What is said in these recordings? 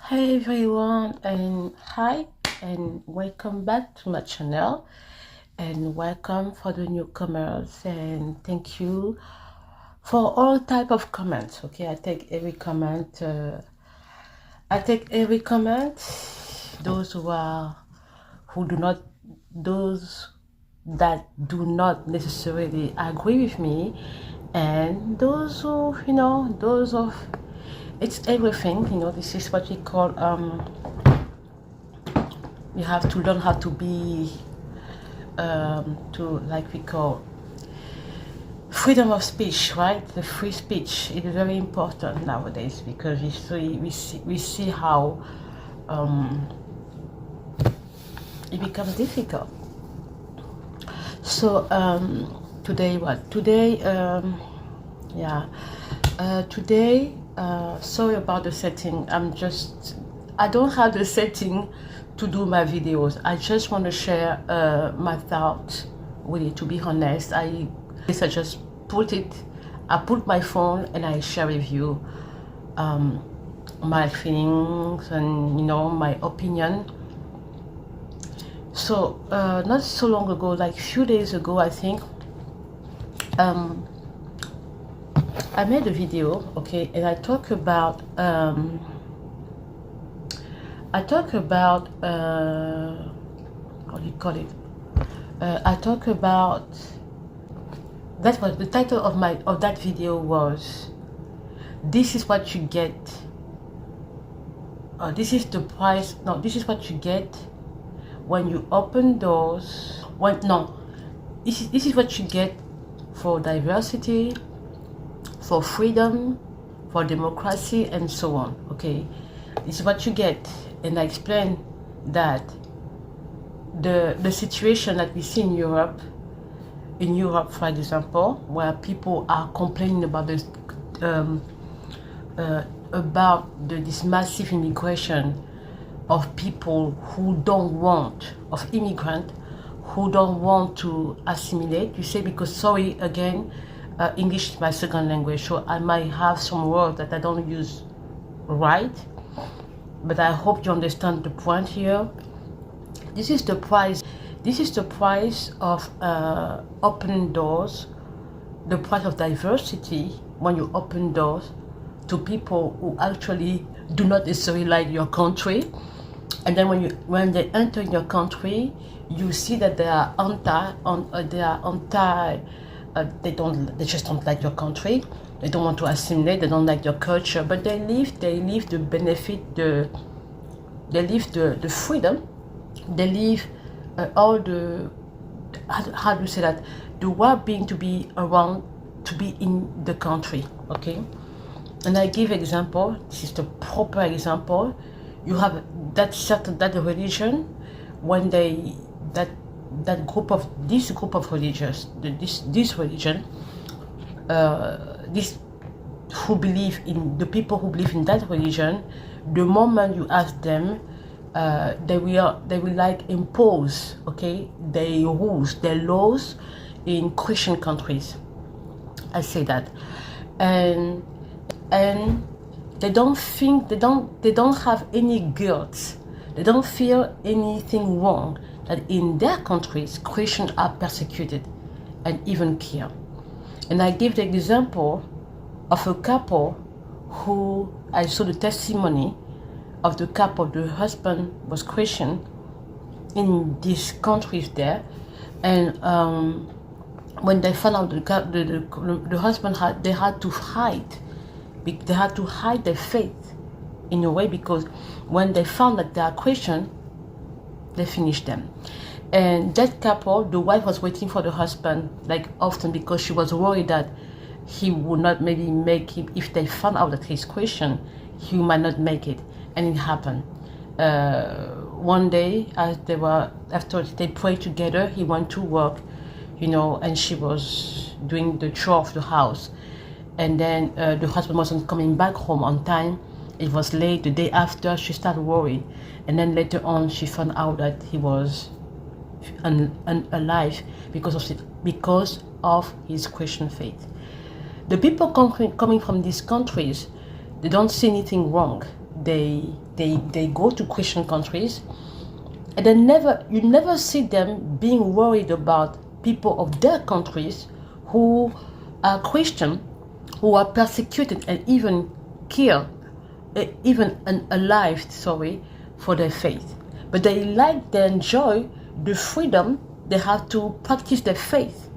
Hi everyone, and hi and welcome back to my channel, and welcome for the newcomers, and thank you for all type of comments. Okay, I take every comment. Those those that do not necessarily agree with me, and those who, those of, it's everything. This is what we call you have to learn how to be to, like, we call freedom of speech, right? The free speech is very important nowadays, because we see how it becomes difficult. So today, sorry about the setting. I don't have the setting to do my videos. I just want to share my thoughts with you. To be honest, I just I put my phone and I share with you my feelings and my opinion. So not so long ago, like few days ago, I think, I made a video, okay, and I talk about how do you call it? I talk about, that was the title of that video was, "This is what you get." This is the price. No, this is what you get when you open doors. This is what you get for diversity, for freedom, for democracy, and so on. Okay, this is what you get, and I explained that the situation that we see in Europe, for example, where people are complaining about this this massive immigration of people who don't want, of immigrants who don't want to assimilate. You say, because, sorry again, English is my second language, so I might have some words that I don't use right, but I hope you understand the point here. This is the price. This is the price of opening doors, the price of diversity when you open doors to people who actually do not necessarily like your country. And then when they enter your country, you see that they are they just don't like your country. They don't want to assimilate. They don't like your culture, but they leave the benefit, they leave the freedom, they leave all the, how do you say that, the well-being to be around, to be in the country. Okay, and I give example. This is the proper example. You have that religion, when this group of religious, this religion, this who believe in, the people who believe in that religion, the moment you ask them, they will like impose, okay, their rules, their laws in Christian countries. I say that, and they don't have any guilt. They don't feel anything wrong that in their countries Christians are persecuted and even killed. And I give the example of a couple who, I saw the testimony of the couple. The husband was Christian in these countries there, and when they found out the husband they had to hide their faith in a way, because when they found that they are Christian, they finished them. And that couple, the wife was waiting for the husband, like, often, because she was worried that he would not maybe make it. If they found out that he's Christian, he might not make it. And it happened. One day, as after they prayed together, he went to work, and she was doing the chore of the house. And then the husband wasn't coming back home on time. It was late. The day after, she started worrying. And then later on, she found out that he was alive because of his Christian faith. The people coming from these countries, they don't see anything wrong. they go to Christian countries, and you never see them being worried about people of their countries who are Christian, who are persecuted and even killed, even alive, for their faith. But they enjoy the freedom they have to practice their faith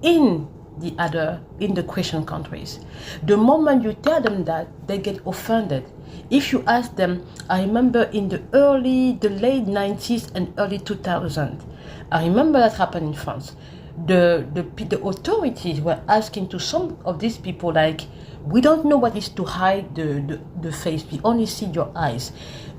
in the Christian countries. The moment you tell them that, they get offended. If you ask them, I remember in the late 90s and early 2000s, I remember that happened in France. The authorities were asking to some of these people, like, we don't know what is to hide the face, we only see your eyes.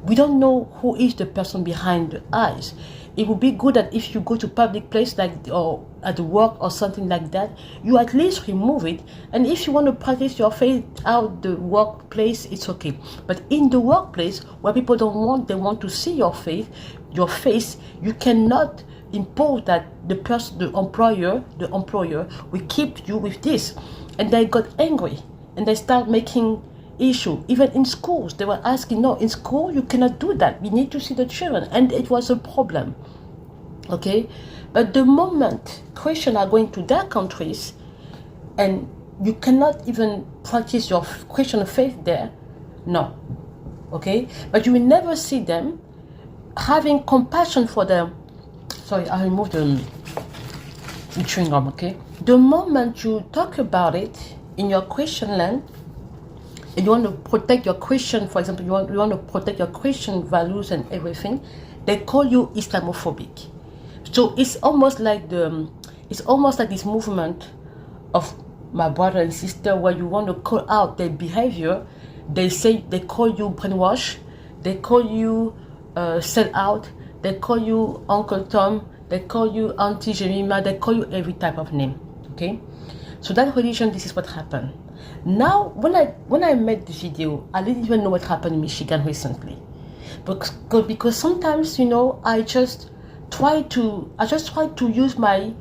We don't know who is the person behind the eyes. It would be good that if you go to public place, or at work or something like that, you at least remove it. And if you want to practice your faith out the workplace, it's okay. But in the workplace, where people they want to see your face, you cannot impose that the employer will keep you with this. And they got angry and they start making issue. Even in schools, they were asking, no, in school you cannot do that, we need to see the children. And it was a problem. Okay, but the moment Christians are going to their countries and you cannot even practice your Christian faith there, no. Okay, but you will never see them having compassion for them. Sorry, I removed the chewing gum. Okay, the moment you talk about it in your Christian land, and you want to protect your Christian, for example, you want to protect your Christian values and everything, they call you Islamophobic. So it's almost like this movement of my brother and sister, where you want to call out their behavior. They call you brainwash, they call you sell out, they call you Uncle Tom, they call you Auntie Jemima, they call you every type of name. Okay, so that religion, this is what happened. Now, when I made the video, I didn't even know what happened in Michigan recently, because sometimes, I just try to use my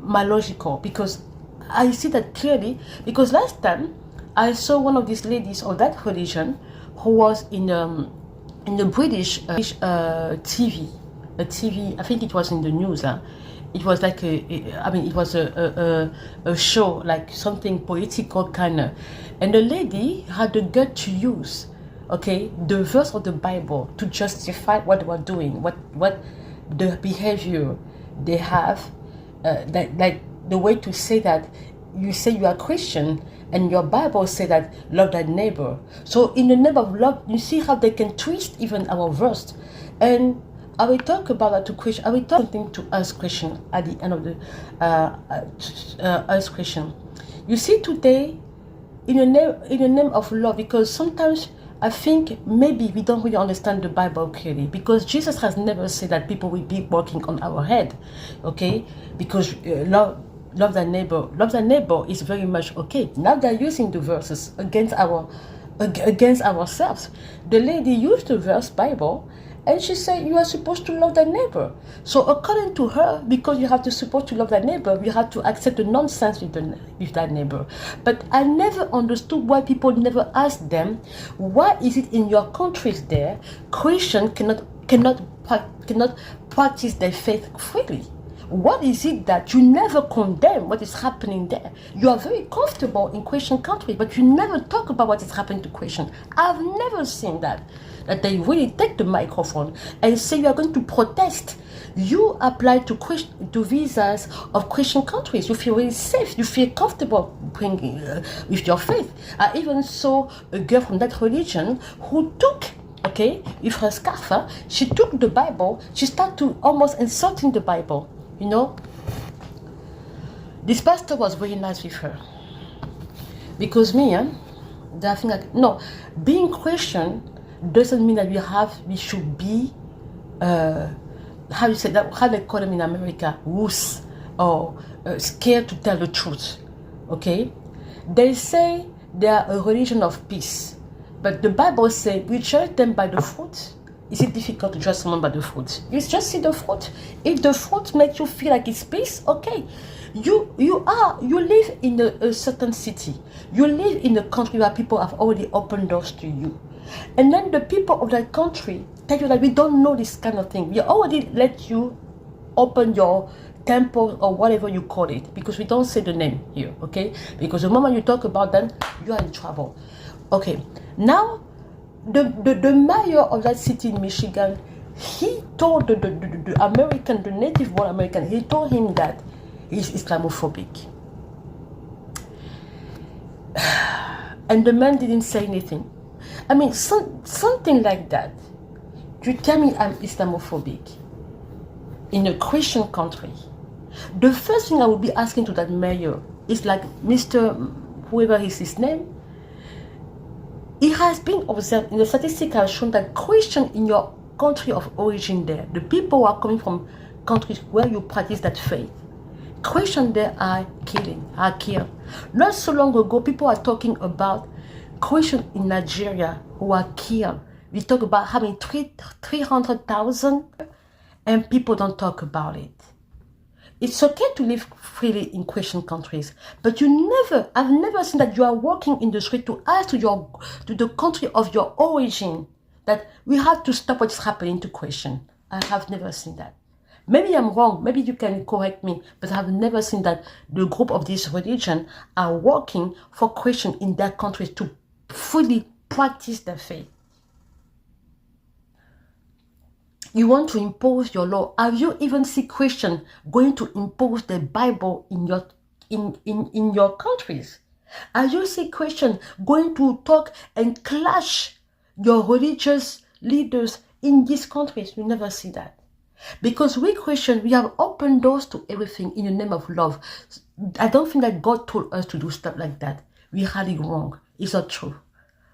logical, because I see that clearly. Because last time I saw one of these ladies of that religion who was in the British TV, I think it was in the news. It was like it was a show, like something political kind of, and the lady had the gut to use, the verse of the Bible to justify what they were doing, what the behavior they have, like the way to say that you say you are Christian and your Bible say that love thy neighbor. So in the name of love, you see how they can twist even our verse. And I will talk about that to Christian. I will talk something to us Christian at the end of the us Christian. You see, today, in the name of love, because sometimes I think maybe we don't really understand the Bible clearly, because Jesus has never said that people will be working on our head, because love thy neighbor is very much okay. Now they're using the verses against ourselves. The lady used the verse Bible, and she said you are supposed to love thy neighbor. So according to her, because you have to supposed to love thy neighbor, you have to accept the nonsense with that neighbor. But I never understood why people never ask them, why is it in your countries there Christians cannot practice their faith freely? What is it that you never condemn what is happening there? You are very comfortable in Christian countries, but you never talk about what is happening to Christians. I've never seen that they really take the microphone and say you are going to protest. You apply to visas of Christian countries. You feel really safe. You feel comfortable bringing with your faith. I even saw a girl from that religion who took, with her scarf, she took the Bible. She started to almost insulting the Bible. This pastor was very nice with her, because being Christian doesn't mean that we should be how they call them in America, wuss, or scared to tell the truth. They say they are a religion of peace, but the Bible says we judge them by the fruit. Is it difficult to judge someone by the fruit? You just see the fruit. If the fruit makes you feel like it's peace, okay. You live in a certain city. You live in a country where people have already opened doors to you. And then the people of that country tell you that we don't know this kind of thing. We already let you open your temple or whatever you call it, because we don't say the name here, okay? Because the moment you talk about them, you are in trouble. Okay, now the mayor of that city in Michigan, he told the American, the native born American, he told him that he's Islamophobic. And the man didn't say anything. I mean, something like that. You tell me I'm Islamophobic in a Christian country. The first thing I would be asking to that mayor is like, Mr. whoever is his name, it has been observed in the statistics have shown that Christian in your country of origin there, the people who are coming from countries where you practice that faith, Christians there are killed. Not so long ago, people are talking about Christians in Nigeria who are killed. We talk about having 300,000 and people don't talk about it. It's okay to live freely in Christian countries, but I've never seen that you are walking in the street to ask to the country of your origin that we have to stop what's happening to Christian. I have never seen that. Maybe I'm wrong, maybe you can correct me, but I've never seen that the group of this religion are working for Christian in their countries to fully practice their faith. You want to impose your law. Have you even seen Christians going to impose the Bible in your countries? Have you seen Christians going to talk and clash your religious leaders in these countries? You never see that. Because we Christians, we have opened doors to everything in the name of love. I don't think that God told us to do stuff like that. We had it wrong. It's not true.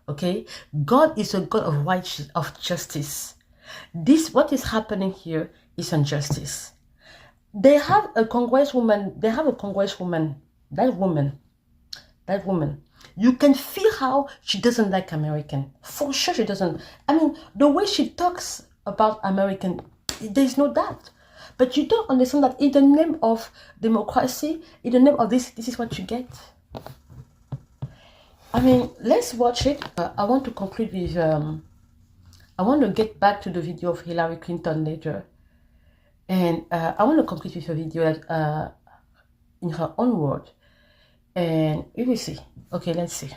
Okay? God is a God of righteousness, of justice. What is happening here is injustice. They have a congresswoman, that woman, you can feel how she doesn't like American. For sure she doesn't. I mean, the way she talks about American, there's no doubt. But you don't understand that in the name of democracy, in the name of this is what you get. I mean, let's watch it. I want to conclude with, I want to get back to the video of Hillary Clinton later. And I want to conclude with a video that, in her own word. And we will see. Okay, let's see.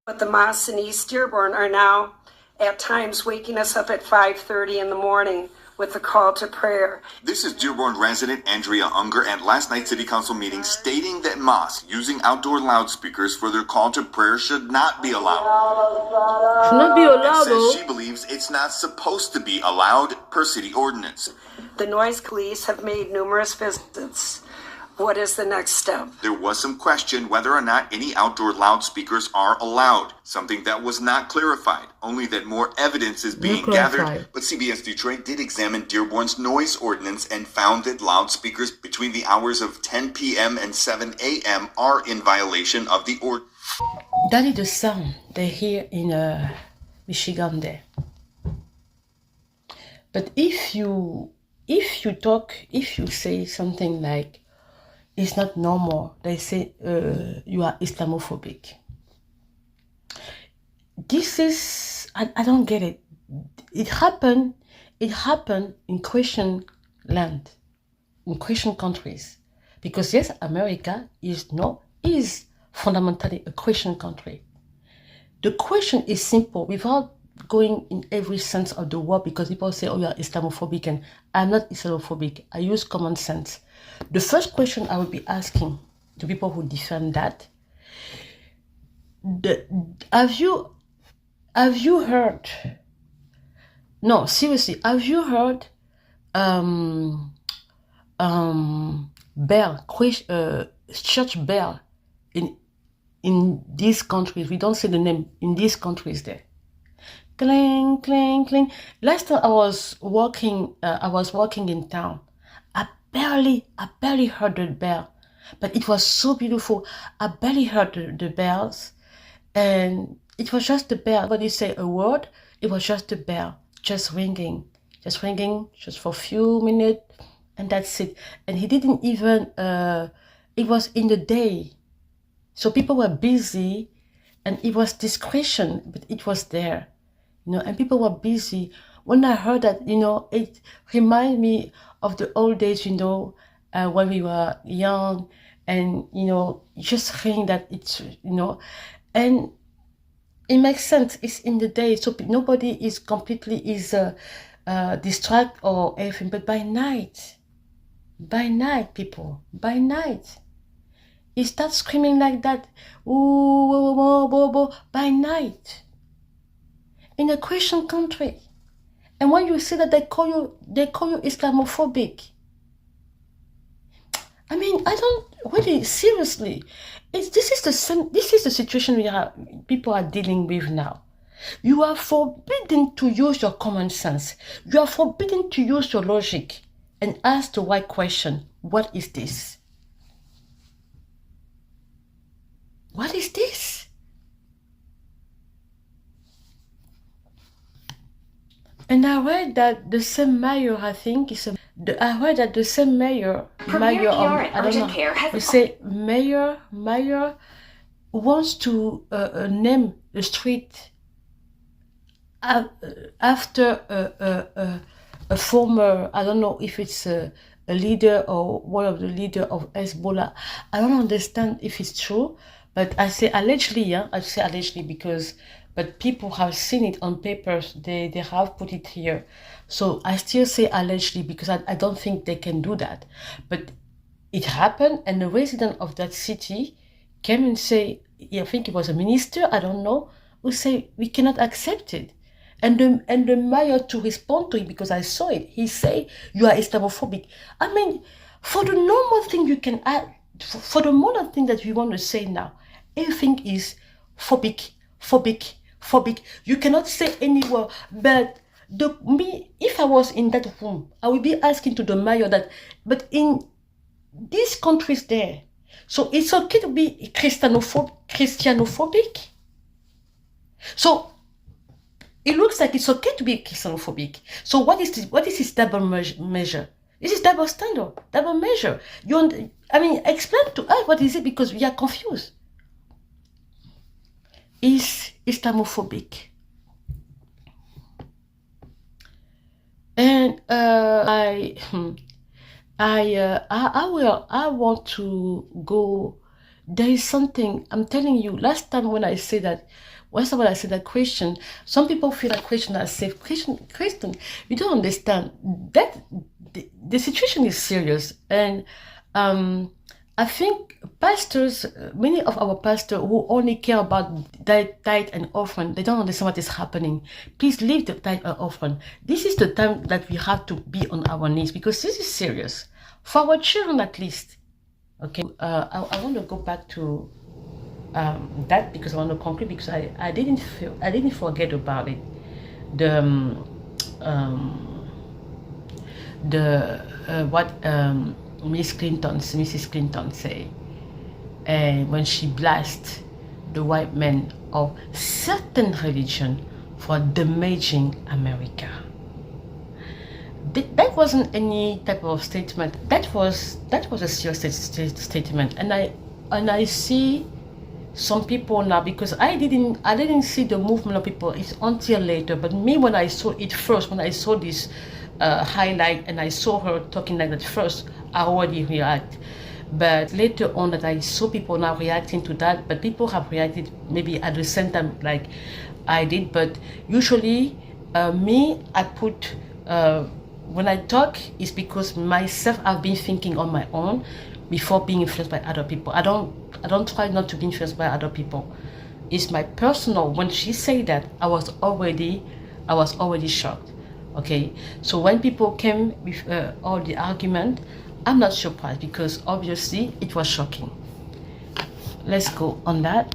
But the mosques in East Dearborn are now at times waking us up at 5:30 in the morning with the call to prayer. This is Dearborn resident Andrea Unger at last night's city council meeting stating that mosques using outdoor loudspeakers for their call to prayer should not be allowed. Should not be allowed, and says she believes it's not supposed to be allowed per city ordinance. The noise police have made numerous visits. What is the next step? There was some question whether or not any outdoor loudspeakers are allowed, something that was not clarified, only that more evidence is being gathered. But CBS Detroit did examine Dearborn's noise ordinance and found that loudspeakers between the hours of 10 p.m. and 7 a.m. are in violation of the ordinance. That is the sound they hear in Michigan there. But if you say something like, it's not normal, they say you are Islamophobic. This is, I don't get it. It happened in Christian land, in Christian countries. Because yes, America is fundamentally a Christian country. The question is simple, without going in every sense of the word, because people say, oh, you are Islamophobic, and I'm not Islamophobic. I use common sense. The first question I would be asking to people who defend that, have you heard, no, seriously, have you heard church bell in these countries? We don't say the name, in these countries there. Cling, cling, cling. Last time I was walking in town. I barely heard the bell, but it was so beautiful. I barely heard the bells, and it was just the bell. Nobody say a word. It was just the bell, just ringing, just for a few minutes, and that's it. And he didn't even. It was in the day, so people were busy, and it was discretion, but it was there, and people were busy. When I heard that, it reminded me of the old days, when we were young, and, just hearing that it's, and it makes sense. It's in the day, so nobody is completely distracted or anything, but by night, people, by night, he starts screaming like that, ooh, by night, in a Christian country. And when you say that, they call you Islamophobic. I mean, I don't really, seriously. This is the situation people are dealing with now. You are forbidden to use your common sense. You are forbidden to use your logic and ask the right question. What is this? What is this? And I read that the same mayor, I think, I heard that the same mayor, I don't know, we say mayor wants to name a street after a former, I don't know if it's a leader or one of the leader of Hezbollah. I don't understand if it's true, but I say allegedly, yeah. I say allegedly because, but people have seen it on papers. They have put it here. So I still say allegedly because I don't think they can do that. But it happened, and the resident of that city came and say, I think it was a minister, I don't know, who say we cannot accept it. And the mayor to respond to it, because I saw it, he say you are Islamophobic. I mean, for the normal thing you can add, for the modern thing that we want to say now, everything is phobic. You cannot say anywhere, but if I was in that room, I would be asking to the mayor that, but in these countries there, so it's okay to be Christianophobic. So it looks like it's okay to be Christianophobic. So what is this double measure? This is double standard, double measure. Explain to us what is it, because we are confused. Is Islamophobic. And I want to go. There is something I'm telling you. Last time when I said that Christian, some people feel that Christian are safe. Christian, you don't understand that the situation is serious, and I think pastors, many of our pastors who only care about tithe and offering, they don't understand what is happening. Please leave the tithe and offering. This is the time that we have to be on our knees, because this is serious for our children at least. Okay, I want to go back to that, because I want to conclude, because I didn't forget about it. Mrs. Clinton say, and when she blasts the white men of certain religion for damaging America. That wasn't any type of statement. That was a serious statement, and I see some people now, because I didn't see the movement of people. It's until later. But me, when I saw it first, when I saw this highlight and I saw her talking like that first, I already react. But later on, that I saw people now reacting to that, but people have reacted maybe at the same time like I did. But usually, me, I put when I talk, it's because myself, I've been thinking on my own before being influenced by other people. I don't try not to be influenced by other people. It's my personal. When she said that, I was already shocked. Okay, so when people came with all the argument, I'm not surprised, because obviously it was shocking. Let's go on that.